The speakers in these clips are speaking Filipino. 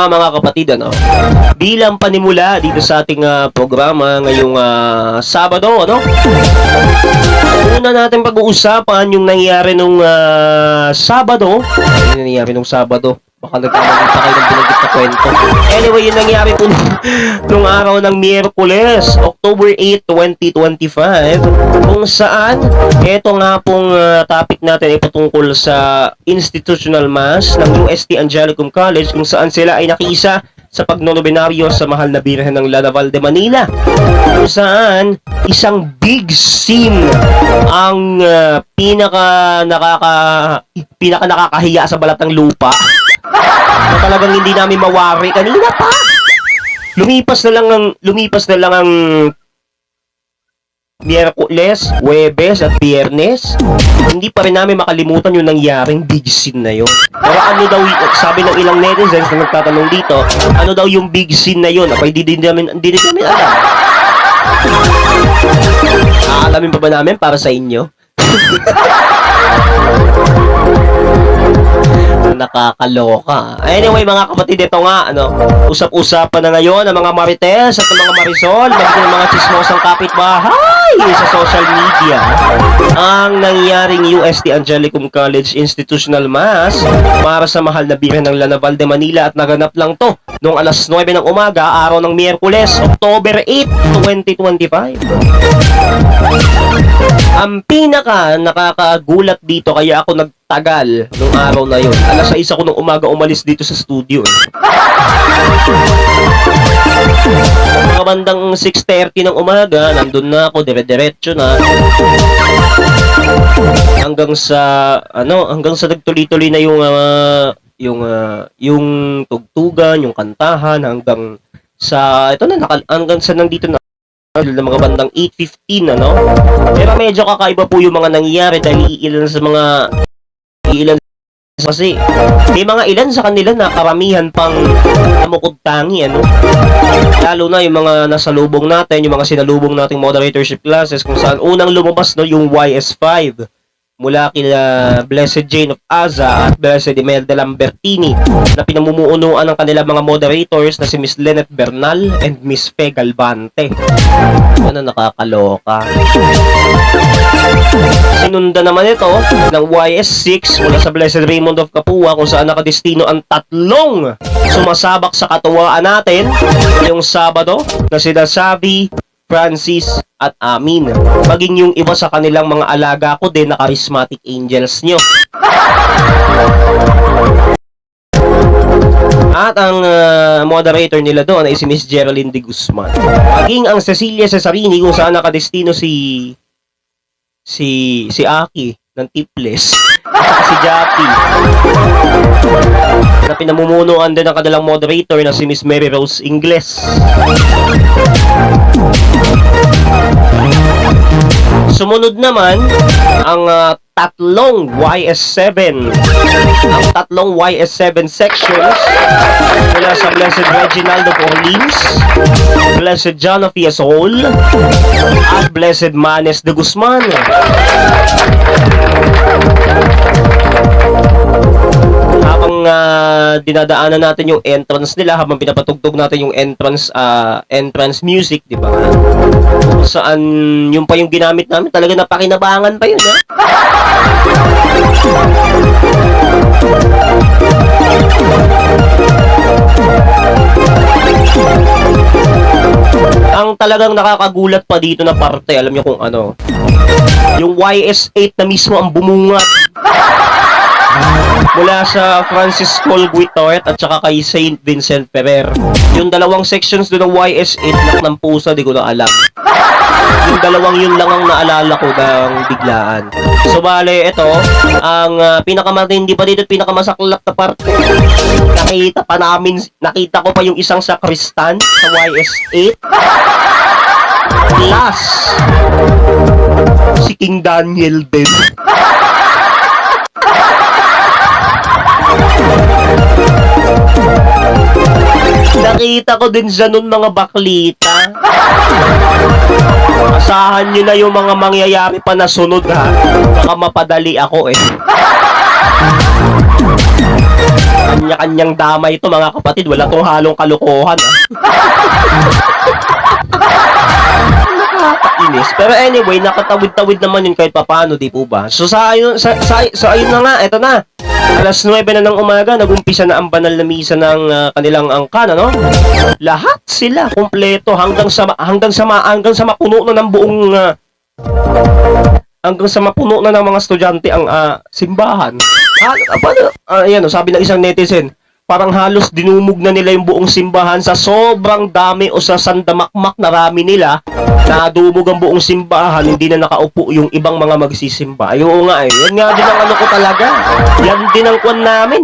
nga mga kapatid, bilang panimula dito sa ating programa ngayong Sabado, una natin pag-uusapan yung nangyari nung Sabado. Ano nangyari nung Sabado? Baka nagkamali pa kayo ng binanggit na kwento. Anyway, yun nangyari po nung araw ng Miyerkules, October 8, 2025, kung saan, eto nga pong topic natin ay patungkol sa institutional mass ng UST Angelicum College, kung saan sila ay nakiisa sa pagnonobenaryo sa mahal na Birhen ng Lanaval de Manila, kung saan isang big scene ang pinaka nakakahiya sa balat ng lupa na talagang hindi namin mawari kanina pa. Lumipas na lang ang Miyerkules, Huwebes at Biyernes, hindi pa rin namin makalimutan yung nangyaring big scene na yun. Pero ano daw, sabi ng ilang netizens na nagtatanong dito, ano daw yung big scene na yun? Ako, hindi namin alam. Aalamin pa ba namin para sa inyo? Nakakaloka. Anyway, mga kapatid, ito nga, usap-usapan na ngayon ang mga marites at ang mga marisol, maging ng mga chismosang kapitbahay sa social media. Ang nangyaring UST Angelicum College Institutional Mass para sa mahal na Birhen ng Lanaval de Manila, at naganap lang to noong alas 9 ng umaga, araw ng Miyerkules, October 8, 2025. Ang pinaka nakakagulat dito, kaya ako nagtagal nung araw na yun. Alas 6 ako nung umaga umalis dito sa studio. Mga bandang 6:30 ng umaga, nandun na ako, dire-diretso na. Hanggang sa nagtuloy-tuloy na yung tugtugan, yung kantahan, hanggang sa nandito na mga bandang 8:15, Pero medyo kakaiba po yung mga nangyayari dahil ilan kasi may mga ilan sa kanila na karamihan pang namukod tangi, lalo na yung mga nasalubong natin, yung mga sinalubong nating moderatorship classes, kung saan unang lumabas yung YS5 mula kila Blessed Jane of Aza at Blessed Imelda Lambertini, na pinamumuunuan ng kanilang mga moderators na si Miss Lynette Bernal and Miss Fe Galvante. Nakakaloka. Sinunda naman ito ng YS6 mula sa Blessed Raymond of Capua, kung saan nakadestino ang tatlong sumasabak sa katuwaan natin ngayong Sabado na sina Savi, Francis at Amin, maging yung iba sa kanilang mga alaga ko din na charismatic angels nyo. At ang moderator nila doon ay si Miss Geraldine de Guzman, maging ang Cecilia Cesarini, kung saan nakadestino si Aki ng Tiples at si Jappy, na pinamumunuan din ng kanilang moderator na si Miss Mary Rose Ingles. Sumunod naman ang tatlong YS7 sections mula sa Blessed Reginaldo Orleans, Blessed John of Fiesol at Blessed Manes de Guzman. Habang dinadaanan natin yung entrance nila, habang pinapatugtog natin yung entrance music, di ba? Saan yung pa yung ginamit namin, talaga napakinabangan pa yun, Ang talagang nakakagulat pa dito na parte, alam niyo kung ano, yung YS8 na mismo ang bumungat mula sa Francis Cole Guitart at saka kay Saint Vincent Ferrer. Yung dalawang sections doon ng YS8, nak ng pusa, di ko na alam. Yung dalawang yun lang ang naalala ko ng biglaan. So bale, ito ang pinakamatindi pa dito at pinakamasaklap na parte. Nakita ko pa yung isang sakristan sa YS8 plus si King Daniel din. Nakita ko din siya nun, mga baklita. Asahan nyo na yung mga mangyayari pa na sunod, ha. Baka mapadali ako Kanya-kanyang damay ito mga kapatid. Wala tong halong kalokohan. Nakakainis. Pero anyway, nakatawid-tawid naman yun kahit papano, di po ba? So ayun na nga, eto na. Alas 9 na ng umaga, nag-umpisa na ang banal na misa ng kanilang angkan, ano? Lahat sila kumpleto hanggang sa mapuno na ng buong hanggang sa mapuno na ng mga estudyante ang simbahan. Ayan, sabi ng isang netizen, parang halos dinumog na nila yung buong simbahan sa sobrang dami o sa sandamakmak na rami nila. Nadumog ang buong simbahan, hindi na nakaupo yung ibang mga magsisimba. Ay, oo nga eh. Yan nga din ang ano ko talaga. Yan din ang kwan namin.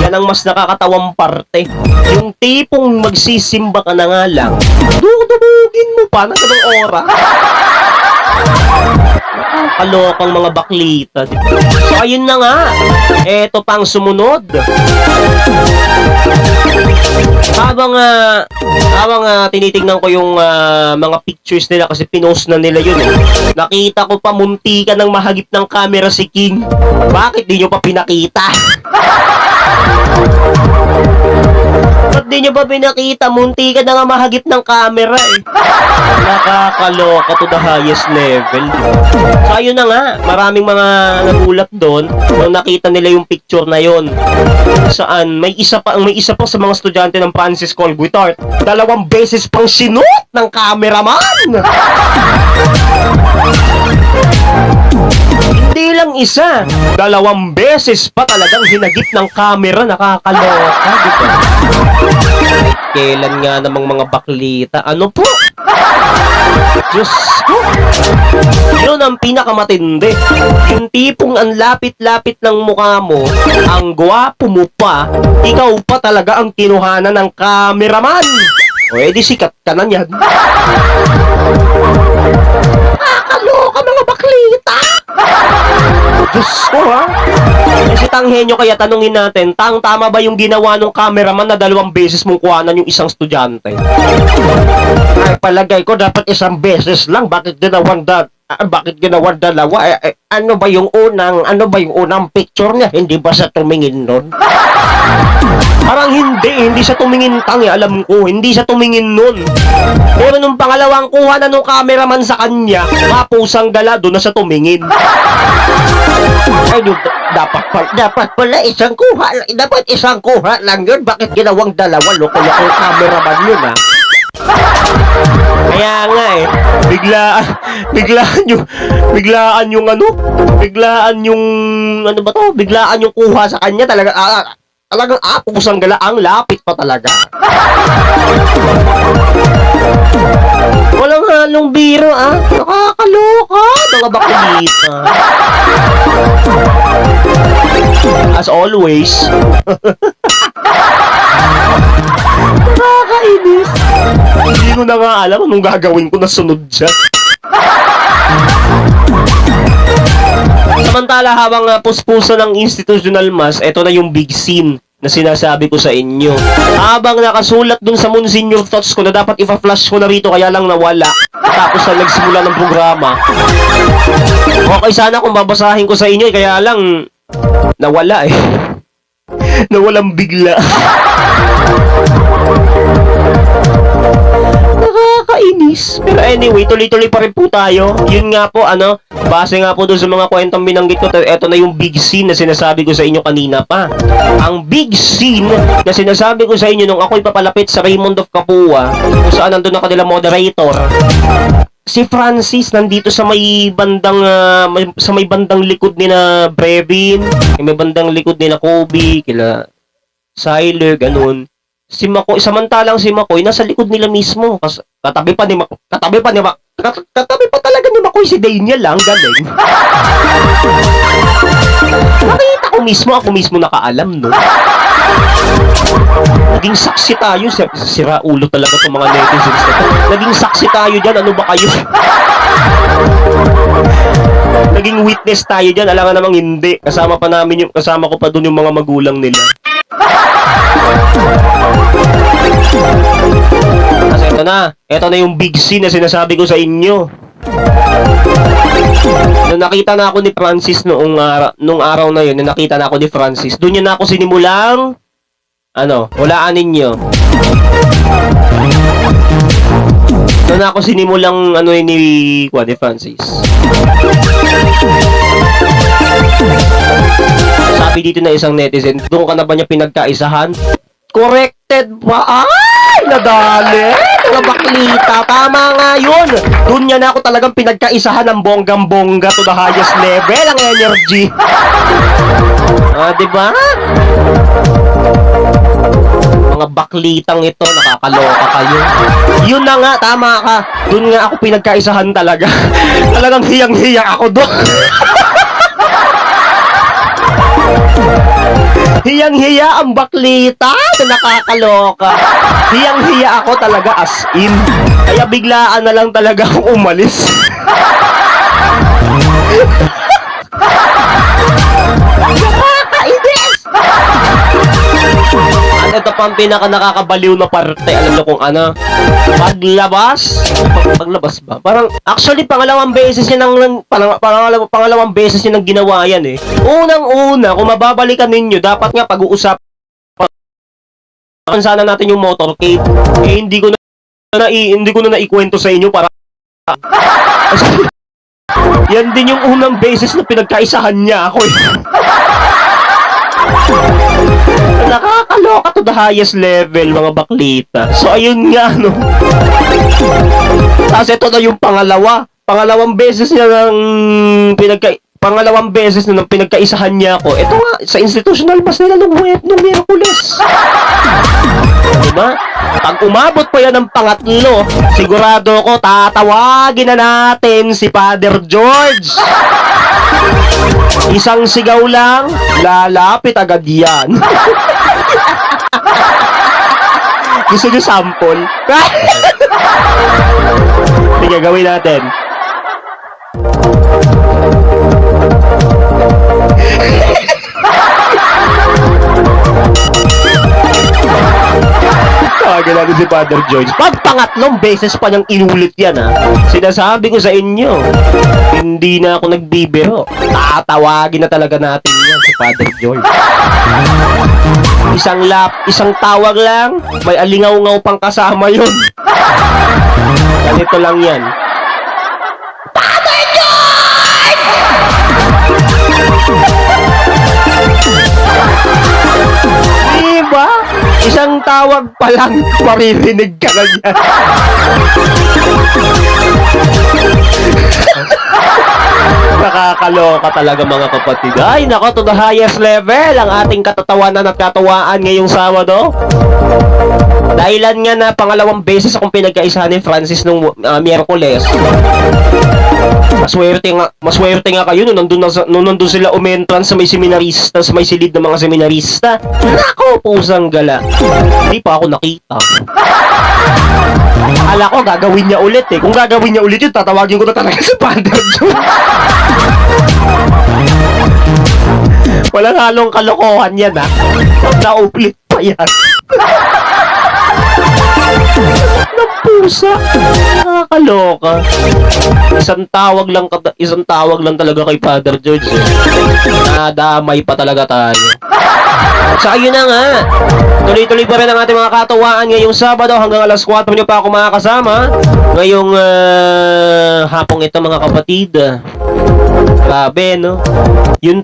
Yan ang mas nakakatawang parte. Yung tipong magsisimba ka na nga lang, dumugin mo pa na ganong oras. Kalokang mga baklita. So ayun na nga. Eto pang sumunod. Habang tinitingnan ko yung mga pictures nila kasi pinost na nila yun eh. Nakita ko pa muntikan ng mahagip ng camera si King. Bakit di nyo pa pinakita? Ba't di nyo ba pinakita? Muntikan na nga mahagip ng camera eh. Nakakaloka to the highest level. So ayun na nga, maraming mga nagulat doon nung nakita nila yung picture na yon. Saan may isa pa sa mga estudyante ng Francis Cole Guitart. 2 beses pang sinuot ng cameraman. Hindi lang isa, 2 beses pa talagang hinagip ng camera. Nakakaloka, di ba? Kailan nga namang mga baklita? Ano po? Diyos ko. Yun ang pinakamatindi. Yung tipong ang lapit-lapit ng mukha mo, ang gwapo mo pa, ikaw pa talaga ang kinuhanan ng cameraman. O edi sikat ka na yan. Nakakaloka mga baklita. Diyos ko ha. Si Tanghenyo kaya tanungin natin, tama ba yung ginawa ng cameraman na 2 beses mong kuhanan yung isang estudyante? Ay, palagay ko dapat 1 beses lang. Bakit ginawang dalawa? Ano ba yung unang picture niya? Hindi ba sa tumingin nun? Parang hindi siya tumingin alam ko, hindi siya tumingin nun. Pero nung pangalawang kuha na nung cameraman sa kanya, mapusang gala, doon na siya tumingin. Ay, dapat pala isang kuha lang yun. Bakit ginawang 2? Loko-lokong cameraman yun ha. Kaya nga eh, biglaan yung kuha sa kanya talagang pusang gala, ang lapit pa talaga. Walang halong biro nakakaloka mga bakulita. As always. Nakakainis. Hindi ko na nga alam anong gagawin ko na sunod dyan. Samantala habang puspuso ng institutional mass, eto na yung big scene na sinasabi ko sa inyo. Habang nakasulat dun sa Monsignor Thoughts ko na dapat ipa-flash ko na rito kaya lang nawala. Tapos na nagsimula ng programa. Okay sana kung babasahin ko sa inyo kaya lang nawala eh. Nawalang bigla. Nakakainis. Pero anyway, tuloy-tuloy pa rin po tayo. Yun nga po, base nga po doon sa mga kwentong binanggit ko, eto na yung big scene na sinasabi ko sa inyo kanina pa. Ang big scene na sinasabi ko sa inyo nung ako'y papalapit sa Raymond of Capua, kung saan nandun ang kanilang moderator, si Francis nandito sa may bandang likod ni na Brevin, may bandang likod ni na Kobe, kila Siler, ganun. Si Makoy, samantalang si Makoy nasa likod nila mismo. Katabi pa talaga ni Makoy si Daniel lang, galing. Nakita ko mismo, ako mismo nakaalam, no? Naging saksi tayo, sira ulo talaga itong mga netizens na to. Naging saksi tayo dyan, ano ba kayo? Naging witness tayo dyan, alam nga namang hindi. Kasama ko pa dun yung mga magulang nila. Kasi ito na yung big scene na sinasabi ko sa inyo. Nung nakita na ako ni Francis nung araw na yun, nung nakita na ako ni Francis, doon yun na ako sinimulang, hulaan ninyo. Doon na ako sinimulang, ni Francis. Sabi dito na isang netizen, doon ka na ba niya pinagkaisahan? Corrected ba? Ay, nadali! Mga baklita, tama nga yun! Doon niya na ako talagang pinagkaisahan ng bonggang-bongga to the highest level, ang energy. Diba? Mga baklitang ito, nakakaloka kayo. Yun na nga, tama ka. Doon nga ako pinagkaisahan talaga. Talagang hiyang-hiya ako doon. Hiyang-hiya ang baklita na nakakaloka. Hiyang-hiya ako talaga as in. Kaya biglaan na lang talaga akong umalis. Nakakainis! At ito pa ang pinaka-nakakabaliw na parte. Alam nyo kung ano? Paglabas ba? Parang, actually, pangalawang beses niya pangalawang beses niya nang ginawa yan eh. Unang-una, kung mababalikan ninyo, dapat nga pag-uusap sana natin yung motorcade. Eh, hindi ko na naikwento sa inyo para yan din yung unang beses na pinagkaisahan niya ako eh. Nakakaloka to the highest level, mga baklita. So, ayun nga, Tapos ito na yung pangalawang beses niya pangalawang beses na pinagkaisahan niya ako. Ito nga, sa institutional bus nila nung Miyerkules. Diba? Pag umabot pa yan ng pangatlo, sigurado ko tatawagin na natin si Father George. Isang sigaw lang, lalapit agad yan. Gusto nyo sample? Sige, gawin natin. Tawagan natin si Father George. Pag pangatlong beses pa niyang inulit yan, sinasabi ko sa inyo, hindi na ako nagbibiro. Tatawagin na talaga natin yan si Father George. Isang tawag lang, may alingaw-ngaw pang kasama yun. Ganito lang yan. Father George! Diba? Isang tawag pa lang, maririnig ka na yan. Nakakaloka talaga, mga kapatid. Ay, nako, to the highest level ang ating katatawanan at katawaan ngayong Sabado. Dahilan nga na pangalawang beses akong pinagkaisahan ni Francis nung Miyerkules. Maswerte nga kayo nung nandun sila umentran sa may seminarista, sa may silid ng mga seminarista. Nako, pusang gala. Hindi pa ako nakita. Akala ko gagawin niya ulit eh. Kung gagawin niya ulit yun, tatawagin ko na talaga si Father John. Walang halong kalokohan yan Pag naulit pa yan. Ng pusa. Nakakaloka. Isang tawag lang talaga kay Father George eh. Nadamay pa talaga tayo. So ayun na nga, tuloy-tuloy pa rin ang ating mga katawaan ngayong Sabado hanggang alas 4 nyo pa ako makakasama ngayong hapong ito, mga kapatid. Grabe, no? Yung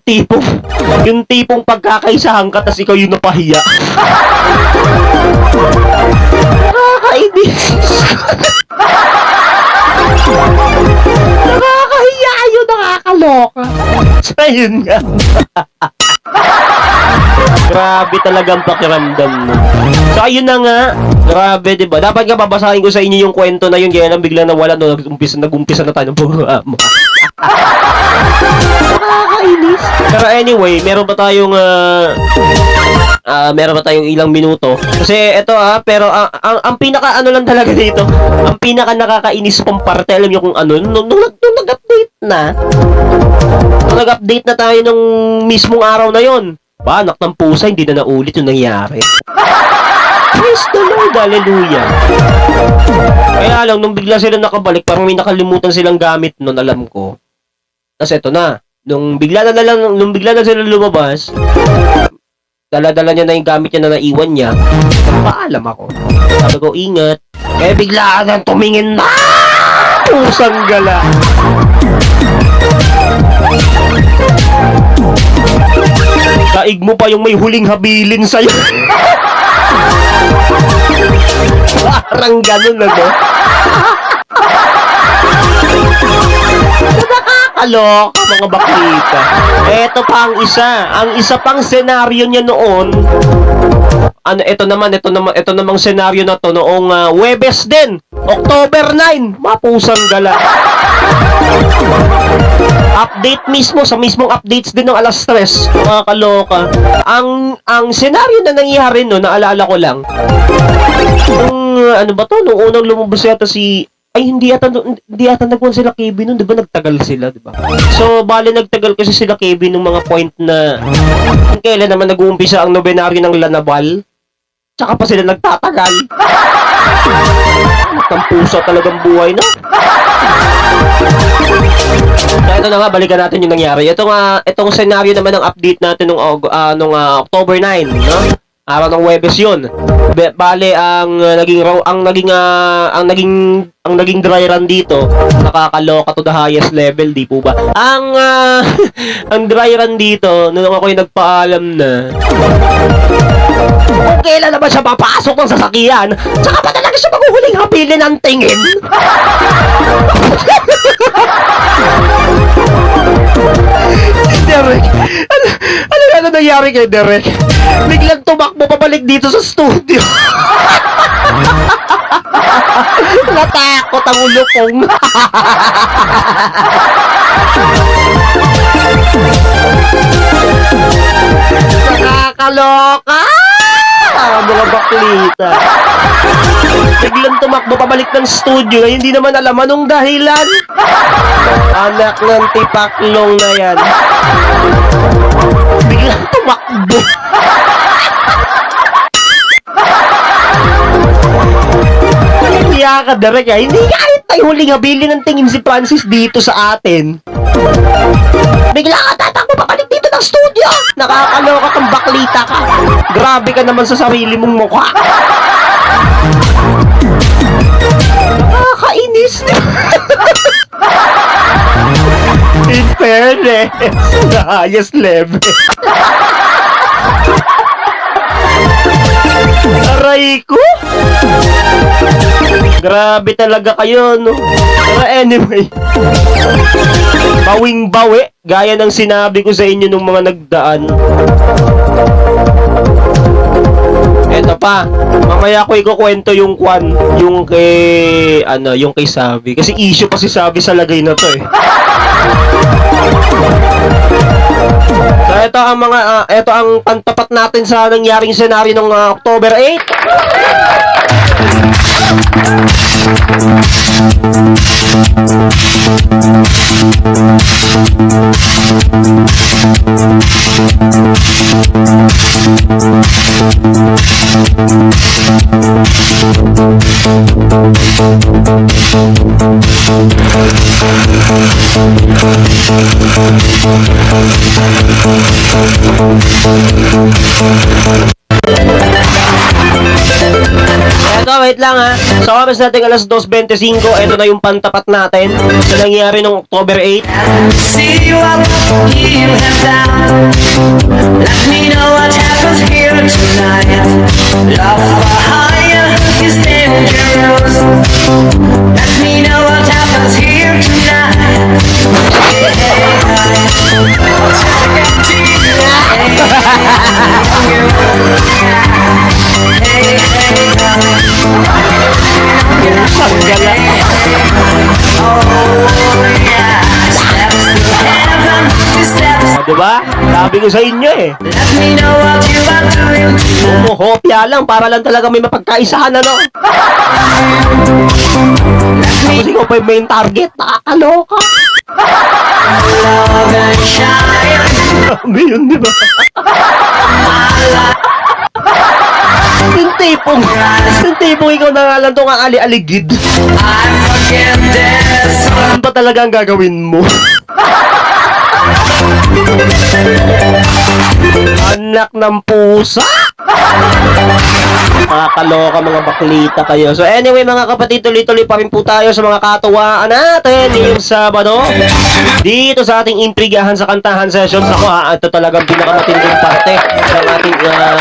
tipong pagkakaisahan ka tas ikaw yung napahiya. Nakakainis. Nakakahiya yun, nakakaloka. So ayun nga. Grabe talagang pakiramdam mo. So ayun na nga. Grabe, diba? Dapat nga babasahin ko sa inyo yung kwento na yun. Kaya lang bigla nawala no, nag-umpisa na tayo ng programa. Nakakainis. Pero anyway, meron ba tayong ilang minuto? Kasi ito pero ang pinaka ano lang talaga dito, ang pinaka nakakainis pang parte, alam niyo kung ano, nung nag-update na. Nung nag-update na tayo nung mismong araw na yon. Anak ng pusa, hindi na naulit yung nangyari. Praise the Lord. hallelujah. Kaya lang, nung bigla sila nakabalik, parang may nakalimutan silang gamit nun, alam ko. Tapos eto na, nung bigla na sila lumabas, dala-dala niya na yung gamit niya na naiwan niya, paalam ako. Sabi ko, ingat. Kaya bigla nang tumingin na! Pusang gala. Daig mo pa yung may huling habilin sa'yo. Parang ganun na to. Nakakaloka mga baklita. Eto pa ang isa. Ang isa pang senaryo niya noon. Ito namang senaryo na to noong Huwebes din. October 9. Mapusang gala. Update mismo, sa mismong updates din ng alas 3. Nakakaloka. Ang senaryo na nangyari no, naalala ko lang. Nung unang lumabas yata hindi yata nagkuhan sila KB nun, di ba nagtagal sila, di ba? So, bali nagtagal kasi sila KB nung mga point na kailan naman nag-uumpisa ang nobenaryo ng Lanabal. Tsaka pa sila nagtatagal. Tampusa talagang buhay na. So, ito na nga, balikan natin yung nangyari. Itong senaryo naman ng update natin nung October 9, no? Araw ng Huwebes yun. Bale, ang naging dry run dito, nakakaloka to the highest level, di po ba? Ang dry run dito, nung ako yung nagpaalam na, kung kailan naman siya papasok ng sasakyan, tsaka pa talaga siya maghuhuling habilin ang tingin. Derek, ano nangyari kay Derek? Biglang tumakbo pabalik dito sa studio. Natakot ang ulo kong. Nakakaloka! Mga baklita. Biglang tumakbo pabalik ng studio na hindi naman alam anong dahilan. Anak ng tipaklong na yan. Biglang tumakbo. Kaya ka, Derek, hindi kahit tayo huling habilin ng tingin si Francis dito sa atin. Bigla ka tatakbo pabalik dito ng studio. Nakakaloka kang baklita ka. Grabe ka naman sa sarili mong mukha. Nakakainis. In fairness, the highest level. Aray ko. Grabe talaga kayo, no? Pero anyway, bawing-bawi, gaya ng sinabi ko sa inyo nung mga nagdaan. Eto pa, mamaya ko ikukwento yung kay Sabi. Kasi issue pa si Sabi sa lagay na to eh. So ito ang pantapat natin sa nangyaring senaryo ng October 8. Eto, wait lang ha. Sa oras natin alas 2:25, eto na yung pantapat natin sa nangyari nung October 8. See you up, you have down. Let me know what happens here tonight. Love for hire is dangerous. Let me know what happens here tonight. Hey, hey, hey. What's happening tonight? Hey, hey, hey. Sanggala. Diba? Sabi ko sa inyo eh. Let me know what you are doing. Hopya lang para lang talaga may mapagkaisahan, ano? Tapos ikaw pa yung main target. Nakakaloka. Love and shine. Sabi yun, diba? Yung tipong ikaw na nga lang itong aali-aligid. I forget this. Ano ba talaga ang gagawin mo? Anak ng pusa! Makakaloka mga baklita kayo. So anyway mga kapatid, tuloy-tuloy pa rin po tayo sa mga katuwaan natin ngayong Sabado. Dito sa ating intrigahan sa kantahan sessions. Ako ito talagang pinakamatinding parte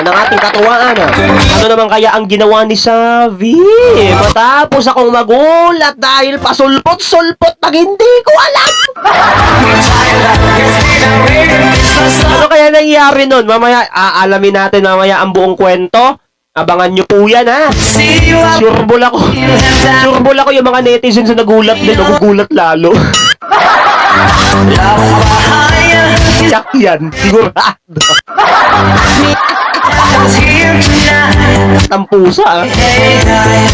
ng ating katuwaan. Ano naman kaya ang ginawa ni Savi? Matapos akong magulat dahil pasulpot-sulpot pag hindi ko alam. Ano kaya nangyari nun? Mamaya, aalamin natin mamaya ang buong kwento. Abangan nyo po yan, ha? See you out. Sureball ako. Sureball ako yung mga netizens na nagulat din. Nagugulat lalo. Love for hire Yak yan. Sigurado. is here tonight. Ang pusa, ha? Hey, hey.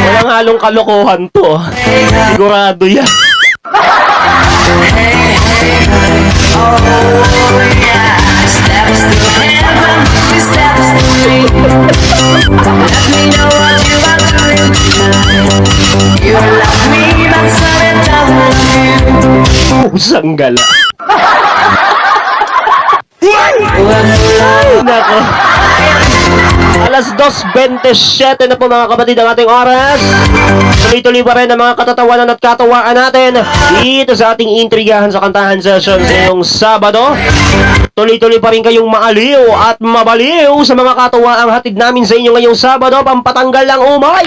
Walang halong kalokohan to. Sigurado yan. Oh yeah, steps to heaven, steps to me. Let me know what you are doing tonight. You love me, but something doesn't love you. Pusang gala. Ay, Nako. Alas 2:27 na po mga kapatid ang ating oras. Tuloy-tuloy pa rin ang mga katatawanan at katawaan natin dito sa ating intrigahan sa kantahan sessions ngayong Sabado. Tuloy-tuloy pa rin kayong maaliw at mabaliw sa mga katawaang hatid namin sa inyo ngayong Sabado, pampatanggal ng umay.